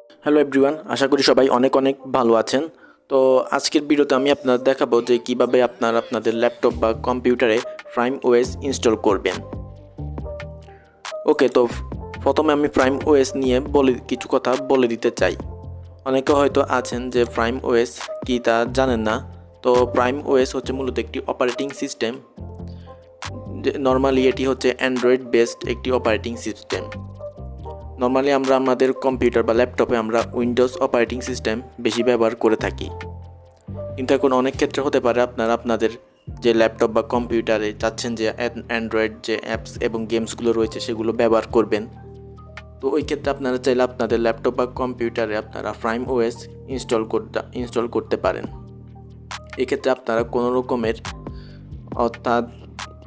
Hello everyone, আশা করি সবাই অনেক অনেক ভালো আছেন। তো আজকের ভিডিওতে আমি আপনাদের দেখাবো যে কিভাবে আপনাদের ল্যাপটপ বা কম্পিউটারে প্রাইম ওএস ইনস্টল করবেন। ওকে, তো প্রথমে আমি প্রাইম ওএস নিয়ে কিছু কথা বলে দিতে চাই। অনেকে হয়তো আছেন যে প্রাইম ওএস কি তা জানেন না। তো প্রাইম ওএস হচ্ছে মূলত একটি অপারেটিং সিস্টেম। নর্মালি এটি হচ্ছে অ্যান্ড্রয়েড বেসড একটি অপারেটিং সিস্টেম। নর্মালি আমরা আমাদের কম্পিউটার বা ল্যাপটপে আমরা উইন্ডোজ অপারেটিং সিস্টেম বেশি ব্যবহার করে থাকি, কিন্তু এখন অনেক ক্ষেত্রে হতে পারে আপনাদের যে ল্যাপটপ বা কম্পিউটারে চাচ্ছেন যে অ্যান্ড্রয়েড যে অ্যাপস এবং গেমসগুলো রয়েছে সেগুলো ব্যবহার করবেন। তো ওই ক্ষেত্রে আপনারা চাইলে আপনাদের ল্যাপটপ বা কম্পিউটারে আপনারা প্রাইম ওএস ইনস্টল করতে পারেন। এক্ষেত্রে আপনারা কোনো রকমের অর্থাৎ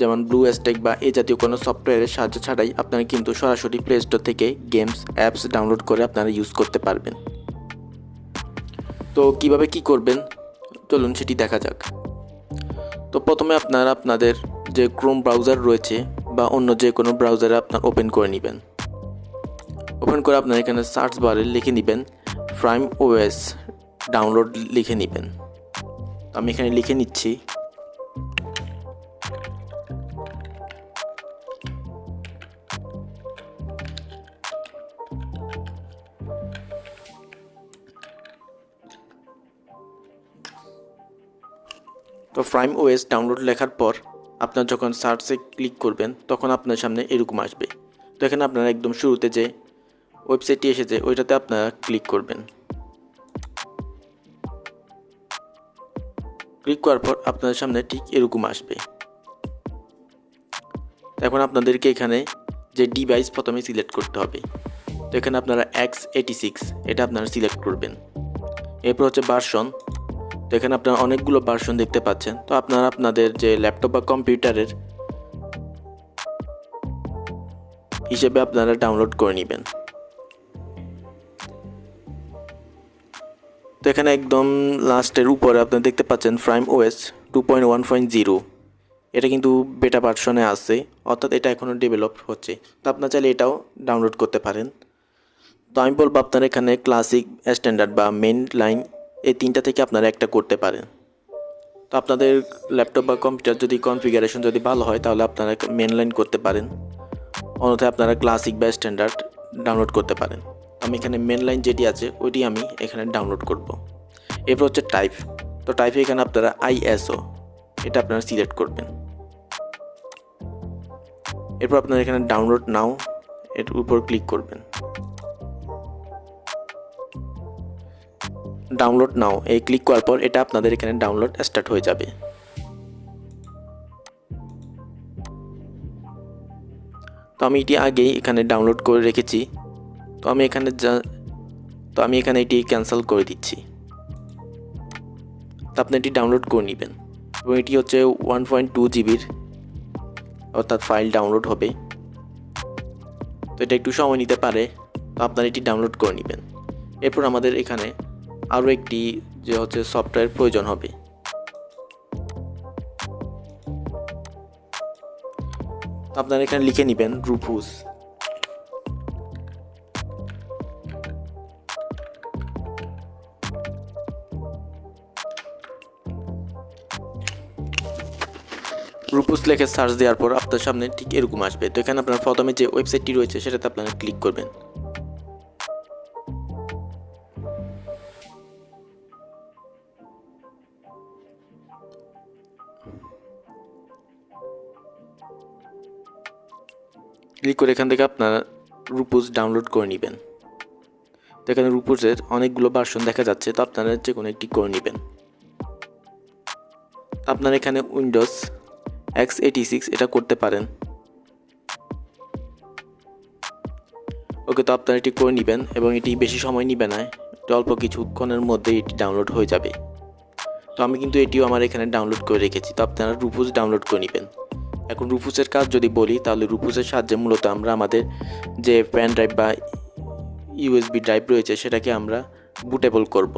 যেমন ব্লু স্ট্যাক বা এই জাতীয় কোনো সফটওয়্যারের সাহায্য ছাড়াই আপনারা কিন্তু সরাসরি প্লে স্টোর থেকে গেমস অ্যাপস ডাউনলোড করে আপনারা ইউজ করতে পারবেন। তো কিভাবে কি করবেন চলুন সেটি দেখা যাক। তো প্রথমে আপনারা আপনাদের যে ক্রোম ব্রাউজার রয়েছে বা অন্য যে কোনো ব্রাউজারে আপনার ওপেন করে নেবেন। ওপেন করে আপনারা এখানে সার্চ বারে লিখে নেবেন প্রাইম ওএস ডাউনলোড লিখে নেবেন। আমি এখানে লিখে নিচ্ছি। তো প্রাইম ওএস ডাউনলোড লেখার পর আপনার যখন সার্চে ক্লিক করবেন তখন আপনার সামনে এরকম আসবে। তো এখানে আপনারা একদম শুরুতে যে ওয়েবসাইটটি এসেছে ওইটাতে আপনারা ক্লিক করবেন। ক্লিক করার পর আপনাদের সামনে ঠিক এরকম আসবে। এখন আপনাদেরকে এখানে যে ডিভাইস প্রথমে সিলেক্ট করতে হবে। তো এখানে আপনারা x86 এটা আপনারা সিলেক্ট করবেন। এরপর হচ্ছে ভার্সন। তো এখানে আপনারা অনেকগুলো ভার্সন দেখতে পাচ্ছেন। তো আপনারা আপনাদের যে ল্যাপটপ বা কম্পিউটারের হিসেবে আপনারা ডাউনলোড করে নেবেন। তো এখানে একদম লাস্টের উপরে আপনারা দেখতে পাচ্ছেন প্রাইম ওএস 2.1.0। এটা কিন্তু বেটা ভার্সনে আছে, অর্থাৎ এটা এখনও ডেভেলপ হচ্ছে। তো আপনারা চাইলে এটাও ডাউনলোড করতে পারেন। তো আমি বলবো আপনারা এখানে ক্লাসিক, স্ট্যান্ডার্ড বা মেন লাইন এই তিনটা থেকে আপনারা একটা করতে পারেন। তো আপনাদের ল্যাপটপ বা কম্পিউটার যদি কনফিগারেশন যদি ভালো হয় তাহলে আপনারা মেন লাইন করতে পারেন, অন্যথায় আপনারা ক্লাসিক বা স্ট্যান্ডার্ড ডাউনলোড করতে পারেন। আমি এখানে মেন লাইন যেটি আছে ওইটি আমি এখানে ডাউনলোড করব। এরপর হচ্ছে টাইপ। তো টাইপে এখানে আপনারা আইএসও এটা আপনারা সিলেক্ট করবেন। এরপর আপনারা এখানে ডাউনলোড নাও এর উপর ক্লিক করবেন। ডাউনলোড নাও এই ক্লিক করার পর এটা আপনাদের এখানে ডাউনলোড স্টার্ট হয়ে যাবে। তো আমি এটি আগেই এখানে ডাউনলোড করে রেখেছি। তো আমি এখানে এটি ক্যান্সেল করে দিচ্ছি। তো আপনি এটি ডাউনলোড করে নেবেন এবং এটি হচ্ছে 1.2 জিবির অর্থাৎ ফাইল ডাউনলোড হবে। তো এটা একটু সময় নিতে পারে, তো আপনারা এটি ডাউনলোড করে নেবেন। এরপর আমাদের এখানে আরও একটি যে হচ্ছে সফটওয়্যার প্রয়োজন হবে। তো আপনারা এখানে লিখে নেবেন রুফুস। রুফুস লিখে সার্চ দেওয়ার পর আপনার সামনে ঠিক এরকম আসবে। তো এখানে আপনার প্রথমে যে ওয়েবসাইটটি রয়েছে সেটাতে আপনারা ক্লিক করবেন। ক্লিক করে এখান থেকে আপনারা রুপুস ডাউনলোড করে নেবেন। তো এখানে রুপুসের অনেকগুলো ভার্সন দেখা যাচ্ছে, তো আপনারা যে কোনো একটি করে নেবেন। আপনারা এখানে উইন্ডোজ x86 এটা করতে পারেন। ওকে, তো আপনারা এটি করে নেবেন এবং এটি বেশি সময় নিবে না, অল্প কিছুক্ষণের মধ্যে এটি ডাউনলোড হয়ে যাবে। তো আমি কিন্তু এটিও আমার এখানে ডাউনলোড করে রেখেছি। তো আপনারা রুপুস ডাউনলোড করে নেবেন। এখন রুপুসের কাজ যদি বলি তাহলে রুপুসের সাহায্যে মূলত আমরা আমাদের যে পেন ড্রাইভ বা ইউএসবি ড্রাইভ রয়েছে সেটাকে আমরা বুটেবল করব।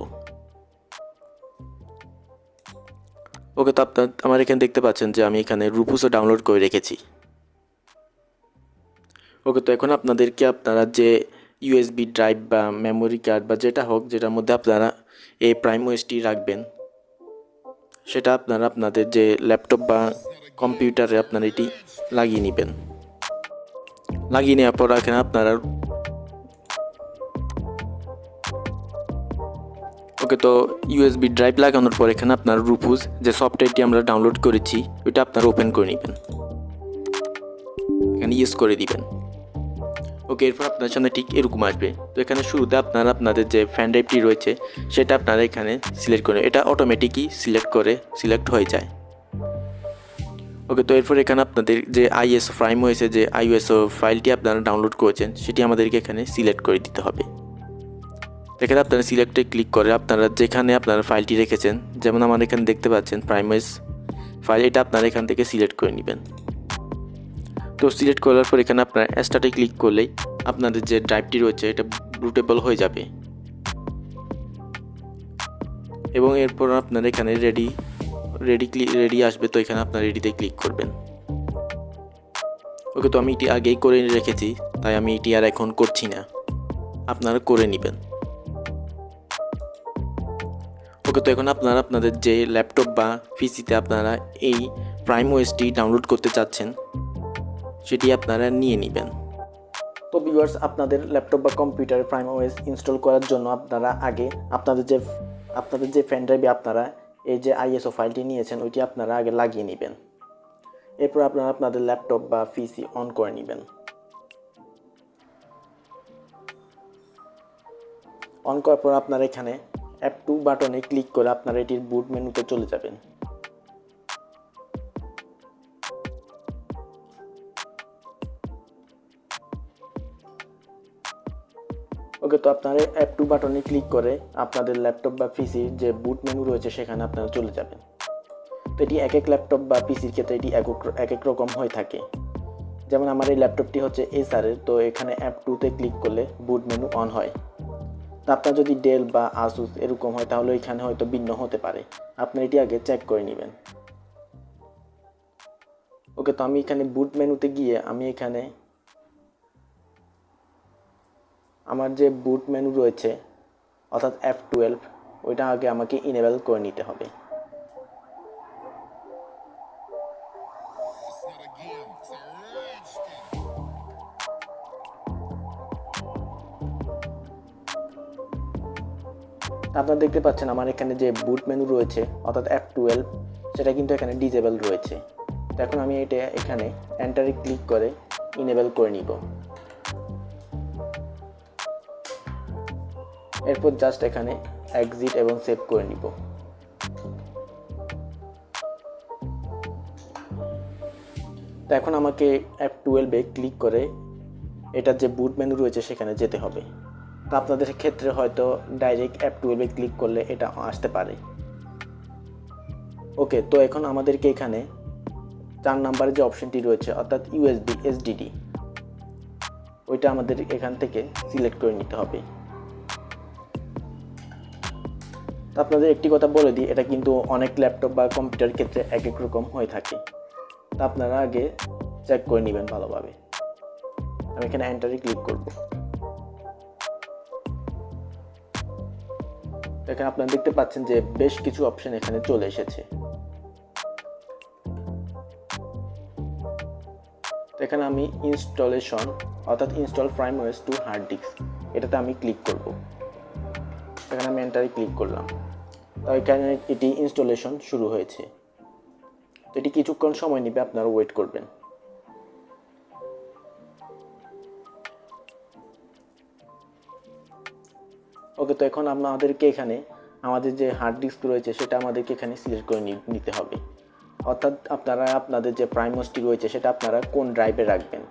ওকে, তো আমার এখানে দেখতে পাচ্ছেন যে আমি এখানে রুপুসও ডাউনলোড করে রেখেছি। ওকে, তো এখন আপনাদেরকে আপনারা যে ইউএসবি ড্রাইভ বা মেমোরি কার্ড বা যেটা হোক, যেটার মধ্যে আপনারা এই প্রাইমওএসটি রাখবেন, সেটা আপনারা আপনাদের যে ল্যাপটপ বা কম্পিউটারে আপনারা এটি লাগিয়ে নেবেন। লাগিয়ে নেওয়ার পর এখানে আপনারা ওকে, তো ইউএসবি ড্রাইভ লাগানোর পর এখানে আপনার রুফুস যে সফটওয়্যারটি আমরা ডাউনলোড করেছি ওইটা আপনারা ওপেন করে নেবেন, এখানে ইউজ করে দিবেন। ওকে, এরপর আপনার সামনে ঠিক এরকম আসবে। তো এখানে শুরুতে আপনারা আপনাদের যে ফ্যান ড্রাইভটি রয়েছে সেটা আপনারা এখানে সিলেক্ট করে, এটা অটোমেটিকই সিলেক্ট হয়ে যায়। ওকে, তো এরপর এখানে আপনাদের যে আইএসও প্রাইমওএস যে আইএসও ফাইলটি আপনারা ডাউনলোড করেছেন সেটি আমাদেরকে এখানে সিলেক্ট করে দিতে হবে। এখানে আপনারা সিলেক্টে ক্লিক করে আপনারা যেখানে আপনারা ফাইলটি রেখেছেন, যেমন আমার এখানে দেখতে পাচ্ছেন প্রাইমওএস ফাইল, এটা আপনারা এখান থেকে সিলেক্ট করে নেবেন। তো সিলেক্ট করার পর এখানে আপনারা স্টার্টে ক্লিক করলেই আপনাদের যে ড্রাইভটি রয়েছে এটা বুটেবল হয়ে যাবে, এবং এরপর আপনারা এখানে রেডি আসবে। তো এখানে আপনারা রেডিতে ক্লিক করবেন। ওকে, তো আমি এটি আগেই করে রেখেছি, তাই আমি এটি আর এখন করছি না, আপনারা করে নেবেন। ওকে, তো এখন আপনারা আপনাদের যে ল্যাপটপ বা পিসিতে আপনারা এই প্রাইমওএসটি ডাউনলোড করতে চাচ্ছেন সেটি আপনারা নিয়ে নেবেন। তো ভিউয়ার্স, আপনাদের ল্যাপটপ বা কম্পিউটারে প্রাইমওএস ইনস্টল করার জন্য আপনারা আগে আপনাদের যে পেন ড্রাইভে আপনারা এই যে আইএসও ফাইলটি নিয়েছেন ওইটি আপনারা আগে লাগিয়ে নেবেন। এরপর আপনারা আপনাদের ল্যাপটপ বা পিসি অন করে নেবেন। অন করার পর আপনারা এখানে F2 বাটনে ক্লিক করে আপনারা এটির বুট মেনুতে চলে যাবেন। ওকে, তো আপনারা F2 বাটনে ক্লিক করে আপনাদের ল্যাপটপ বা পিসির যে বুট মেনু রয়েছে সেখানে আপনারা চলে যাবেন। তো এটি এক এক ল্যাপটপ বা পিসির ক্ষেত্রে এটি এক এক রকম হয়ে থাকে। যেমন আমার এই ল্যাপটপটি হচ্ছে এসারের, তো এখানে F2তে ক্লিক করলে বুট মেনু অন হয়। তো আপনার যদি ডেল বা আসুস এরকম হয় তাহলে এখানে হয়তো ভিন্ন হতে পারে, আপনার এটি আগে চেক করে নেবেন। ওকে, তো আমি এখানে বুট মেনুতে গিয়ে আমি এখানে আমার যে বুট মেনু রয়েছে অর্থাৎ F12 ওইটা আগে আমাকে ইনেবল করে নিতে হবে। আপনারা দেখতে পাচ্ছেন আমার এখানে যে বুট মেনু রয়েছে অর্থাৎ F12 সেটা কিন্তু এখানে ডিসেবল রয়েছে। তো এখন আমি এটা এখানে এন্টারে ক্লিক করে ইনেবল করে নিব। এরপর জাস্ট এখানে এক্সিট এবং সেভ করে নিব। তো এখন আমাকে F12-এ ক্লিক করে এটার যে বুট মেনু রয়েছে সেখানে যেতে হবে। তো আপনাদের ক্ষেত্রে হয়তো ডাইরেক্ট F12-এ ক্লিক করলে এটা আসতে পারে। ওকে, তো এখন আমাদেরকে এখানে 4 নাম্বারের যে অপশনটি রয়েছে অর্থাৎ USB SSD ওইটা আমাদের এখান থেকে সিলেক্ট করে নিতে হবে। তো আপনাদের একটি কথা বলে দিই, এটা কিন্তু অনেক ল্যাপটপ বা কম্পিউটার ক্ষেত্রে এক এক রকম হয়ে থাকে। তো আপনারা আগে চেক করে নেবেন ভালোভাবে। আমি এখানে এন্টারে ক্লিক করব। এখানে আপনারা দেখতে পাচ্ছেন যে বেশ কিছু অপশন এখানে চলে এসেছে। এখানে আমি ইনস্টলেশন অর্থাৎ ইনস্টল প্রাইমওএস টু হার্ড ডিস্ক এটাতে আমি ক্লিক করব। এখানে আমি এন্টারে ক্লিক করলাম। তো এখানে এটি ইনস্টলেশন শুরু হয়েছে। তো এটি কিছুক্ষণ সময় নেবে, আপনারা ওয়েট করবেন। ওকে, তো এখন আমাদেরকে এখানে আমাদের যে হার্ড ডিস্ক রয়েছে সেটা আমাদেরকে এখানে সিলেক্ট করে নিতে হবে। অর্থাৎ আপনারা আপনাদের যে প্রাইমওএসটি রয়েছে সেটা আপনারা কোন ড্রাইভে রাখবেন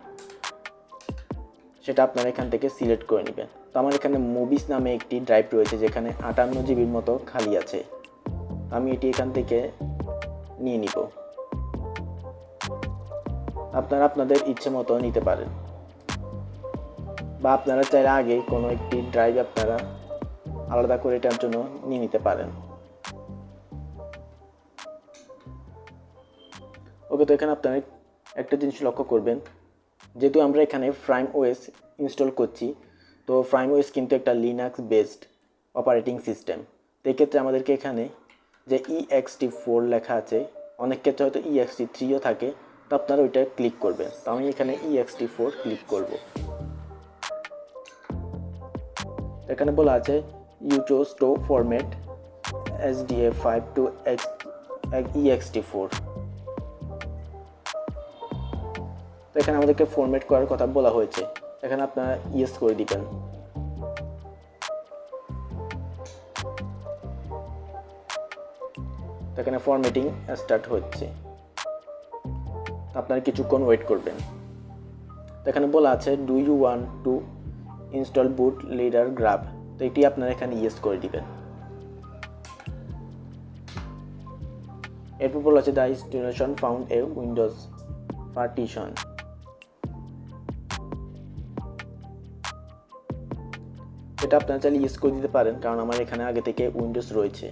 সেটা আপনারা এখান থেকে সিলেক্ট করে নেবেন। তো আমার এখানে মুভিস নামে একটি ড্রাইভ রয়েছে যেখানে 58 জিবির মতো খালি আছে। আমি এটি এখান থেকে নিয়ে নিব। আপনারা আপনাদের ইচ্ছে মতো নিতে পারেন, বা আপনারা চাইলে আগে কোনো একটি ড্রাইভ আপনারা আলাদা করে এটার জন্য নিয়ে নিতে পারেন। ওকে, তো এখানে আপনারা একটা জিনিস লক্ষ্য করবেন, যেহেতু আমরা এখানে প্রাইমওএস ইনস্টল করছি তো PrimeOS কিন্তু একটা লিনাক্স বেসড অপারেটিং সিস্টেম। তো এক্ষেত্রে আমাদেরকে এখানে যে ext4 লেখা আছে, অনেক ক্ষেত্রে হয়তো ext3ও থাকে, তো আপনারা ওইটা ক্লিক করবেন। তো আমি এখানে ext4 ক্লিক করব। এখানে বলা আছে you choose to format SDA5 to ext4। তো এখানে আমাদেরকে ফরম্যাট করার কথা বলা হয়েছে, এখানে আপনারা ইয়েস করে দিবেন। তো এখানে ফরম্যাটিং স্টার্ট হচ্ছে, আপনারা কিছুক্ষণ ওয়েট করবেন। তো এখানে বলা আছে do you want to install boot loader GRUB, তো এটি আপনারা এখানে ইয়েস করে দিবেন। এরপর বলা আছে the installation found a Windows partition. এটা আপনারা চাইলে ইউজ করে দিতে পারেন, কারণ আমার এখানে আগে থেকে উইন্ডোজ রয়েছে।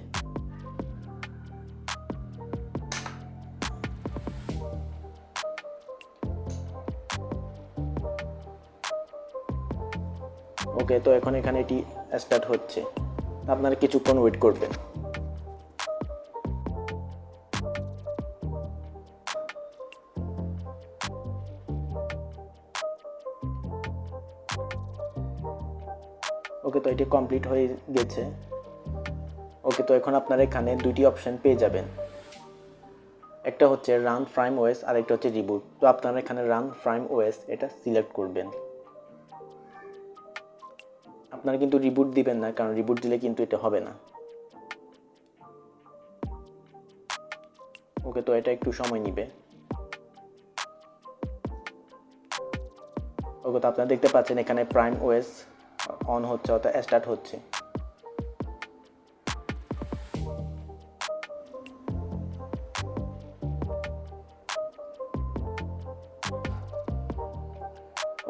ওকে, তো এখন এখানে এটি স্টার্ট হচ্ছে, আপনারা কিছুক্ষণ ওয়েট করবেন। ওকে, তো এটি কমপ্লিট হয়ে গেছে। ওকে, তো এখন আপনারা এখানে দুইটি অপশন পেয়ে যাবেন, একটা হচ্ছে রান PrimeOS আর একটা হচ্ছে রিবুট। তো আপনারা এখানে রান PrimeOS এটা সিলেক্ট করবেন। আপনারা কিন্তু রিবুট দিবেন না, কারণ রিবুট দিলে কিন্তু এটা হবে না। ওকে, তো এটা একটু সময় নিবে। ওকে, তো আপনারা দেখতে পাচ্ছেন এখানে PrimeOS অন হচ্ছে, অর্থাৎ স্টার্ট হচ্ছে।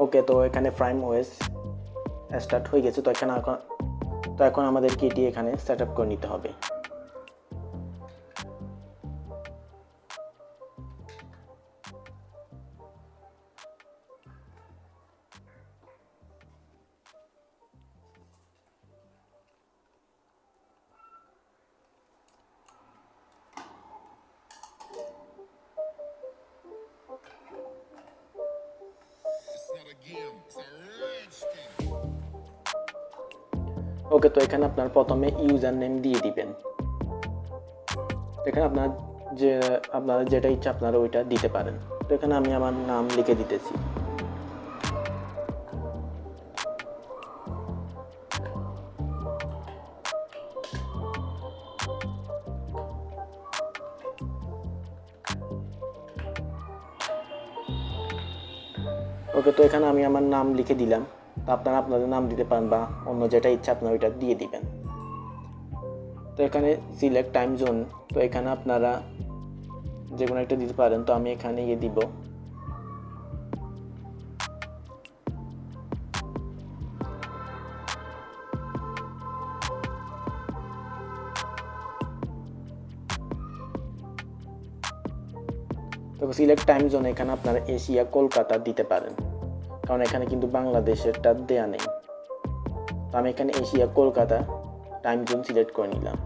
ওকে, তো এখানে PrimeOS স্টার্ট হয়ে গেছে। তো এখন আমাদেরকে এটি এখানে সেট আপ করে নিতে হবে। ওকে, তো এখানে আপনার প্রথমে ইউজার নেম দিয়ে দিবেন। এখানে আপনারা যেটা ইচ্ছা আপনারা ওইটা দিতে পারেন। তো এখানে আমি আমার নাম লিখে দিতেছি। ওকে, তো এখানে আমি আমার নাম লিখে দিলাম। তো আপনারা আপনাদের নাম দিতে পারেন বা অন্য যেটা ইচ্ছা আপনারা ওইটা দিয়ে দিবেন। তো এখানে সিলেক্ট টাইম জোন, তো এখানে আপনারা যে কোনো একটা দিতে পারেন। তো আমি এখানে দিব। তো সিলেক্ট টাইম জোন, এখানে আপনারা এশিয়া কলকাতা দিতে পারেন, কারণ এখানে কিন্তু বাংলাদেশেরটা দেয়া নেই। তো আমি এখানে Asia Kolkata time zone select করে নিলাম।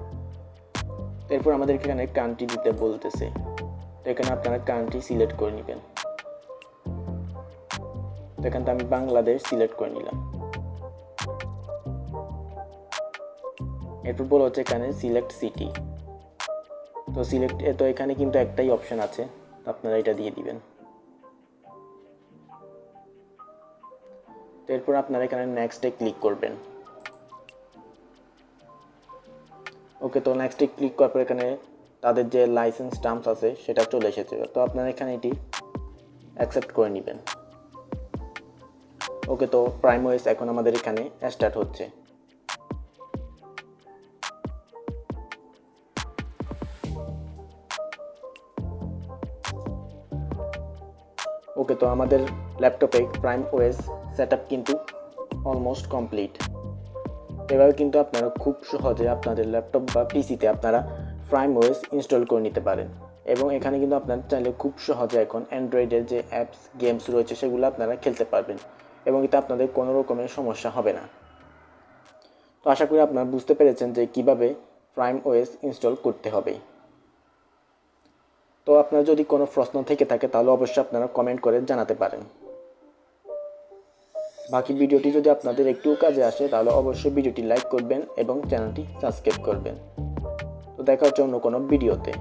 এরপর আমাদেরকে এখানে কান্ট্রি দিতে বলতেছে, তো এখানে আপনারা কান্ট্রি সিলেক্ট করে নেবেন। তো এখানে আমি বাংলাদেশ সিলেক্ট করে নিলাম। এরপর বলা হচ্ছে এখানে সিলেক্ট সিটি। তো এখানে কিন্তু একটাই অপশন আছে, তো আপনারা এটা দিয়ে দিবেন। তো এরপর আপনারা এখানে নেক্সটে ক্লিক করবেন। ওকে, তো নেক্সটে ক্লিক করার পর এখানে তাদের যে লাইসেন্স টার্মস আছে সেটা চলে এসেছে। তো আপনারা এখানে এটি অ্যাকসেপ্ট করে নেবেন। ওকে, তো PrimeOS এখন আমাদের এখানে স্টার্ট হচ্ছে। ওকে, তো আমাদের ল্যাপটপে PrimeOS সেটআপ কিন্তু অলমোস্ট কমপ্লিট। এভাবে কিন্তু আপনারা খুব সহজে আপনাদের ল্যাপটপ বা পিসিতে আপনারা PrimeOS ইনস্টল করে নিতে পারেন। এবং এখানে কিন্তু আপনারা চাইলে খুব সহজে এখন অ্যান্ড্রয়েডের যে অ্যাপস গেমস রয়েছে সেগুলো আপনারা খেলতে পারবেন। এবং এতে আপনাদের কোনো রকমের সমস্যা হবে না। তো আশা করি আপনারা বুঝতে পেরেছেন যে কিভাবে PrimeOS ইনস্টল করতে হবে। তো আপনার যদি কোনো প্রশ্ন থেকে থাকে তাহলে অবশ্যই আপনারা কমেন্ট করে জানাতে পারেন। বাকি ভিডিওটি যদি আপনাদের একটু কাজে আসে তাহলে অবশ্যই ভিডিওটি লাইক করবেন এবং চ্যানেলটি সাবস্ক্রাইব করবেন। তো দেখা হচ্ছে অন্য কোনো ভিডিওতে।